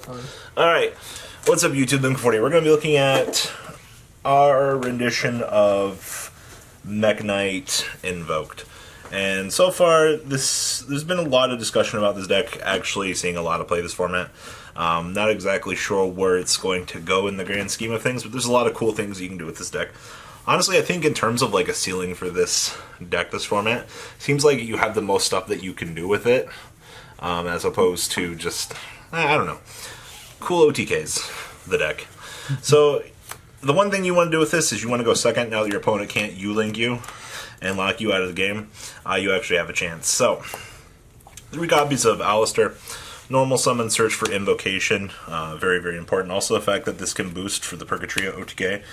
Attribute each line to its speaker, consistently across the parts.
Speaker 1: fun.
Speaker 2: Alright, what's up YouTube, Mekk-Knight. We're going to be looking at our rendition of Mekk-Knight Invoked. And so far, there's been a lot of discussion about this deck, actually seeing a lot of play this format. Not exactly sure where it's going to go in the grand scheme of things, but there's a lot of cool things you can do with this deck. Honestly, I think in terms of like a ceiling for this deck, this format, seems like you have the most stuff that you can do with it, as opposed to just, I don't know, cool OTKs, the deck. So, the one thing you want to do with this is you want to go second now that your opponent can't U-Link you and lock you out of the game. You actually have a chance. So, 3 copies of Alistair. Normal summon, search for Invocation. Very, very important. Also, the fact that this can boost for the Purgatrio OTK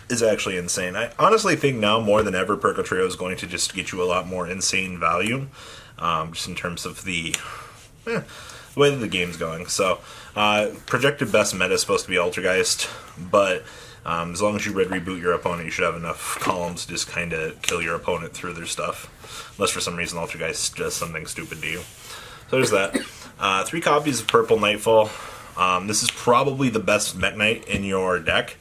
Speaker 2: is actually insane. I honestly think now more than ever Purgatrio is going to just get you a lot more insane value, just in terms of the way that the game's going. So, projected best meta is supposed to be Altergeist, but as long as you red reboot your opponent, you should have enough columns to just kind of kill your opponent through their stuff. Unless for some reason Altergeist does something stupid to you. So there's that. 3 copies of Purple Nightfall. This is probably the best Mekk-Knight in your deck.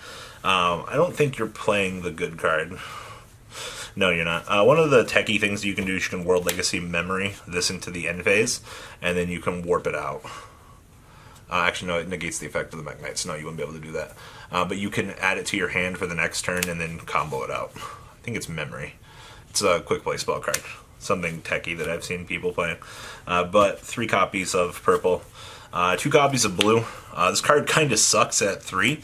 Speaker 2: I don't think you're playing the good card. No, you're not. One of the techie things you can do is you can World Legacy Memory this into the end phase, and then you can warp it out. Actually, no, it negates the effect of the Mekk-Knight, so no, you wouldn't be able to do that. But you can add it to your hand for the next turn and then combo it out. I think it's Memory. It's a quick play spell card. Something techie that I've seen people playing. But 3 copies of Purple. 2 copies of Blue. This card kind of sucks at 3,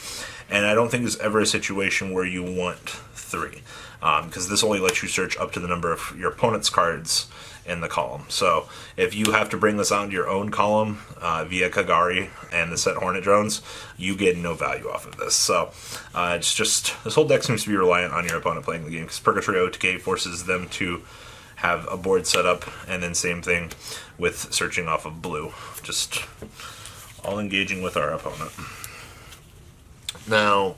Speaker 2: and I don't think there's ever a situation where you want 3. Because this only lets you search up to the number of your opponent's cards in the column. So if you have to bring this out into your own column via Kagari and the set Hornet Drones, you get no value off of this. So it's just, this whole deck seems to be reliant on your opponent playing the game, because Purgatrio OTK forces them to have a board set up, and then same thing with searching off of blue. Just all engaging with our opponent. Now,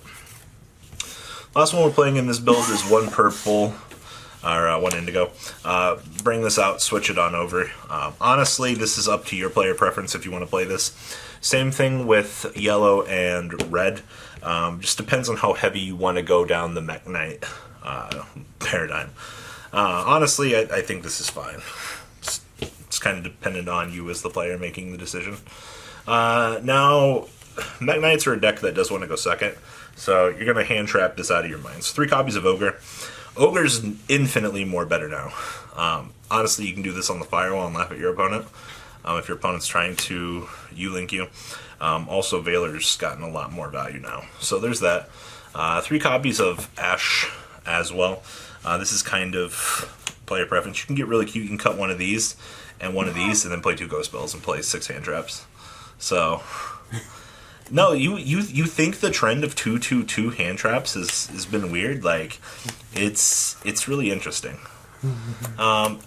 Speaker 2: last one we're playing in this build is 1 purple, or 1 indigo. Bring this out, switch it on over. Honestly, this is up to your player preference if you want to play this. Same thing with yellow and red. Just depends on how heavy you want to go down the Mekk-Knight paradigm. Honestly, I think this is fine. It's kind of dependent on you as the player making the decision. Now, Mekk-Knights are a deck that does want to go second, so you're going to hand trap this out of your minds. 3 copies of Ogre. Ogre's infinitely more better now. Honestly, you can do this on the firewall and laugh at your opponent if your opponent's trying to U-Link you. Also, Veiler's gotten a lot more value now. So there's that. 3 copies of Ash as well. This is kind of player preference. You can get really cute. You can cut one of these and one of these, and then play 2 ghost spells and play 6 hand traps. So, no, you think the trend of 2/2/2 hand traps has been weird? Like, it's really interesting. And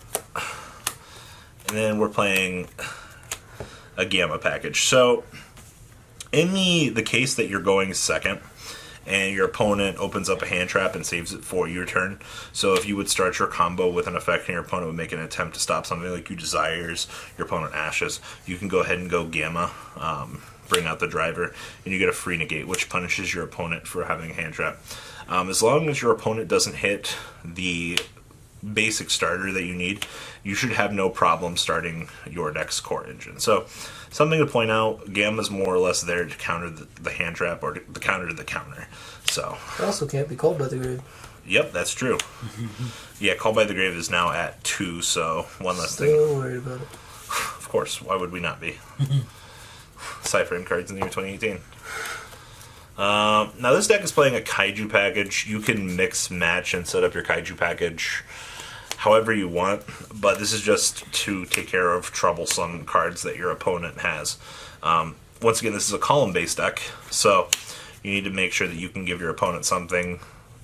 Speaker 2: then we're playing a Gamma package. So, in the case that you're going second, and your opponent opens up a hand trap and saves it for your turn. So if you would start your combo with an effect and your opponent would make an attempt to stop something like you desires, your opponent ashes, you can go ahead and go Gamma, bring out the driver, and you get a free negate, which punishes your opponent for having a hand trap. As long as your opponent doesn't hit the basic starter that you need, you should have no problem starting your deck's core engine. So, something to point out, Gamma's more or less there to counter the hand trap, or the counter to the counter. So,
Speaker 1: it also can't be called by the grave.
Speaker 2: Yep, that's true. Yeah, Call by the Grave is now at 2, so one less thing.
Speaker 1: Still worried about it.
Speaker 2: Of course, why would we not be? Cypher cards in the year 2018. Now this deck is playing a Kaiju package. You can mix, match, and set up your Kaiju package however you want, but this is just to take care of troublesome cards that your opponent has. Once again, this is a column-based deck, so you need to make sure that you can give your opponent something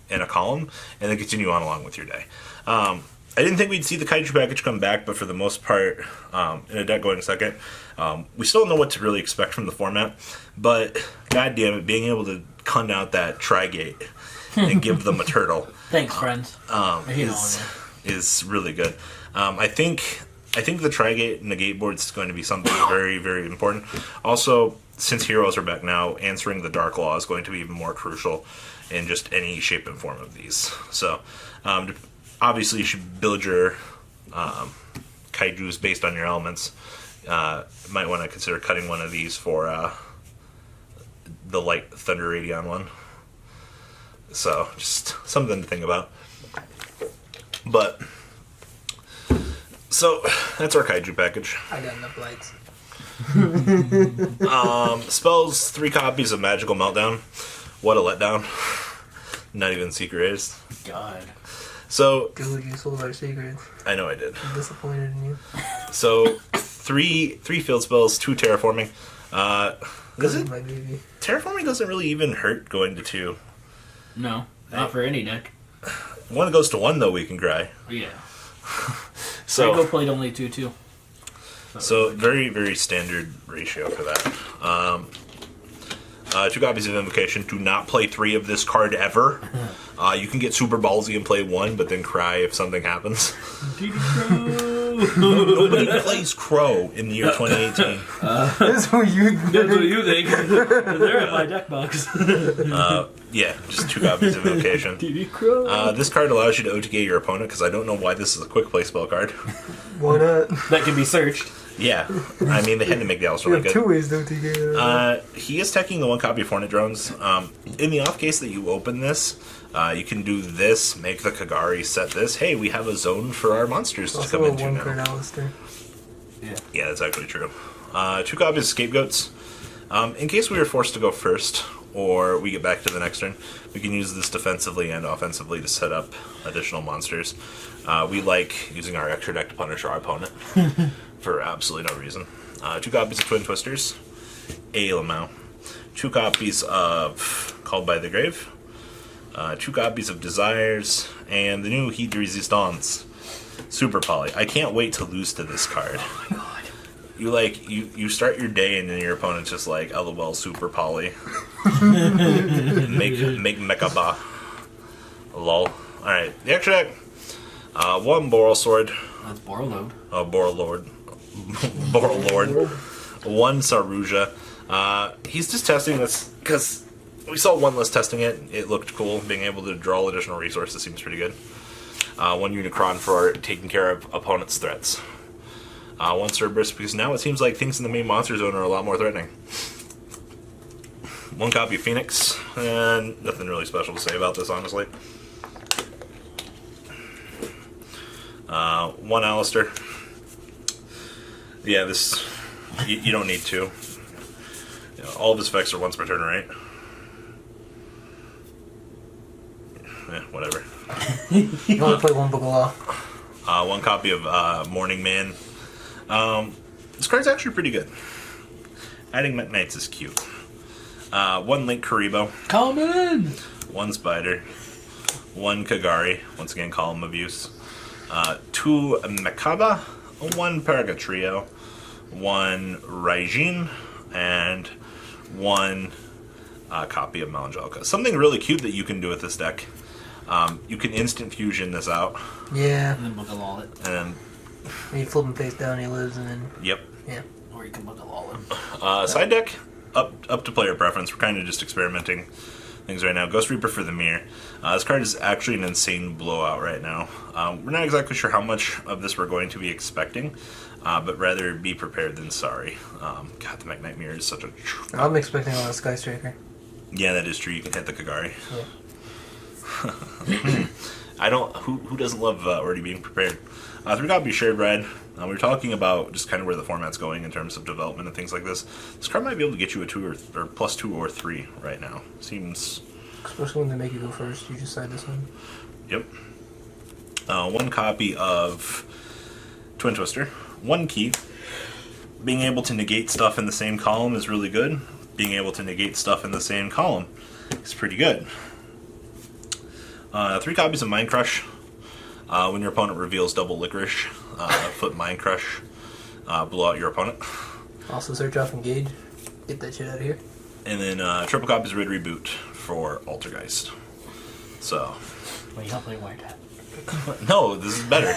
Speaker 2: in a column, and then continue on along with your day. I didn't think we'd see the Kaiju package come back, but for the most part, in a deck going second, we still don't know what to really expect from the format, but god damn it, being able to cunt out that Trigate and give them a turtle.
Speaker 3: Thanks, friends.
Speaker 2: Is really good. I think the Trigate negate board is going to be something very, very important. Also, since heroes are back now, answering the Dark Law is going to be even more crucial in just any shape and form of these. So, obviously, you should build your kaijus based on your elements. Might want to consider cutting one of these for the Light Thunder Radion one. So, just something to think about. But, so, that's our kaiju package.
Speaker 1: I got enough lights.
Speaker 2: Spells 3 copies of Magical Meltdown. What a letdown. Not even Secret Rays.
Speaker 3: God.
Speaker 2: So,
Speaker 1: Dude, you sold our secrets.
Speaker 2: I know I did.
Speaker 1: I'm disappointed in you.
Speaker 2: So, three field spells, 2 terraforming. Does it?
Speaker 1: My baby.
Speaker 2: Terraforming doesn't really even hurt going to 2.
Speaker 3: No, not for any deck.
Speaker 2: 1 goes to 1 though, we can cry.
Speaker 3: Yeah.
Speaker 2: So,
Speaker 3: Psycho played only 2/2.
Speaker 2: So very, very standard ratio for that. 2 copies of Invocation. Do not play 3 of this card ever. You can get super ballsy and play 1, but then cry if something happens. Nobody plays Crow in the year 2018.
Speaker 1: That's what you think.
Speaker 3: That's what you think. They're in my deck box.
Speaker 2: Yeah, just 2 copies of Invocation. This card allows you to OTK your opponent, because I don't know why this is a quick play spell card.
Speaker 1: Why not?
Speaker 3: That can be searched.
Speaker 2: Yeah, I mean, they had to make the Alice
Speaker 1: You
Speaker 2: really
Speaker 1: have
Speaker 2: good.
Speaker 1: 2 ways to OTK.
Speaker 2: He is teching the 1 copy of Hornet Drones. In the off case that you open this, you can do this, make the Kagari, set this. Hey, we have a zone for our monsters to
Speaker 1: Also
Speaker 2: come
Speaker 1: a
Speaker 2: into
Speaker 1: 1
Speaker 2: now.
Speaker 1: card Alistair.
Speaker 2: Yeah, that's actually true. 2 copies of Scapegoats. In case we are forced to go first, or we get back to the next turn, we can use this defensively and offensively to set up additional monsters. We like using our extra deck to punish our opponent for absolutely no reason. 2 copies of Twin Twisters, a Lamau. 2 copies of Called by the Grave. 2 copies of Desires, and the new Heat Resistance, Super Poly. I can't wait to lose to this card.
Speaker 3: Oh my god.
Speaker 2: You start your day and then your opponent's just like, LOL, Super Poly. make Mekaba. Lol. Alright, the extra deck. 1 Boral Sword.
Speaker 3: That's Borrowload.
Speaker 2: Boral Lord. Boral Lord. 1 Saruja. He's just testing this because we saw 1 list testing it. It looked cool. Being able to draw additional resources seems pretty good. 1 Unicron for taking care of opponent's threats. 1 Cerberus, because now it seems like things in the main monster zone are a lot more threatening. 1 copy of Phoenix, and nothing really special to say about this, honestly. 1 Alistair. Yeah, this... You don't need 2. You know, all of his effects are once per turn, right? Yeah, whatever.
Speaker 1: You only play 1 Book of Law.
Speaker 2: 1 copy of Morning Man. This card's actually pretty good. Adding Mekk-Knights is cute. 1 Link Karibo.
Speaker 3: Come in!
Speaker 2: 1 Spider. 1 Kagari. Once again, Column of Use. 2 Mekaba. 1 Paragatrio. 1 Raijin. And 1 copy of Malangelica. Something really cute that you can do with this deck. You can instant fusion this out.
Speaker 1: Yeah.
Speaker 3: And then book a Lol it.
Speaker 2: And
Speaker 1: You flip him face down, he lives, and then...
Speaker 2: yep.
Speaker 1: Yeah.
Speaker 3: Or you can book a Lol it.
Speaker 2: Side deck, up to player preference. We're kind of just experimenting things right now. Ghost Reaper for the Mirror. This card is actually an insane blowout right now. We're not exactly sure how much of this we're going to be expecting, but rather be prepared than sorry. God, the Mekk-Knight Mirror is such a...
Speaker 1: I'm expecting a lot of Sky Striker.
Speaker 2: Yeah, that is true. You can hit the Kagari.
Speaker 1: Yeah.
Speaker 2: I don't... Who doesn't love already being prepared? 3 copies Shared Ride. We were talking about just kind of where the format's going in terms of development and things like this. This card might be able to get you a 2 or +2 or 3 right now. Seems...
Speaker 1: Especially when they make you go first, you just side this one.
Speaker 2: Yep. 1 copy of Twin Twister. 1 key. Being able to negate stuff in the same column is really good. Being able to negate stuff in the same column is pretty good. 3 copies of Mind Crush. When your opponent reveals double Licorice, flip Mind Crush, blow out your opponent.
Speaker 1: Also search off Engage. Get that shit out of here.
Speaker 2: And then 3 copies of Rid Reboot for Altergeist. So...
Speaker 3: Well, you don't play White Hat.
Speaker 2: No, this is better.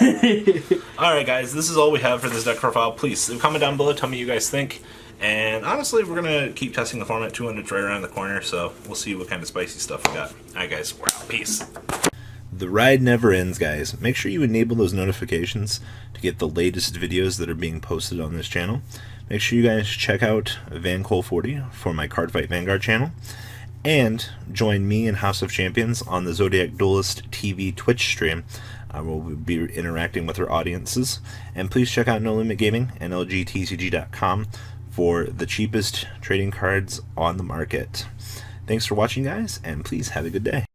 Speaker 2: Alright guys, this is all we have for this deck profile. Please, leave a comment down below, tell me what you guys think. And honestly, we're going to keep testing the format. 200's right around the corner, so we'll see what kind of spicy stuff we got. Alright guys, we're out. Peace. The ride never ends, guys. Make sure you enable those notifications to get the latest videos that are being posted on this channel. Make sure you guys check out VanCole40 for my Cardfight Vanguard channel. And join me and House of Champions on the Zodiac Duelist TV Twitch stream. We'll be interacting with our audiences. And please check out No Limit Gaming and LGTCG.com for the cheapest trading cards on the market. Thanks for watching, guys, and please have a good day.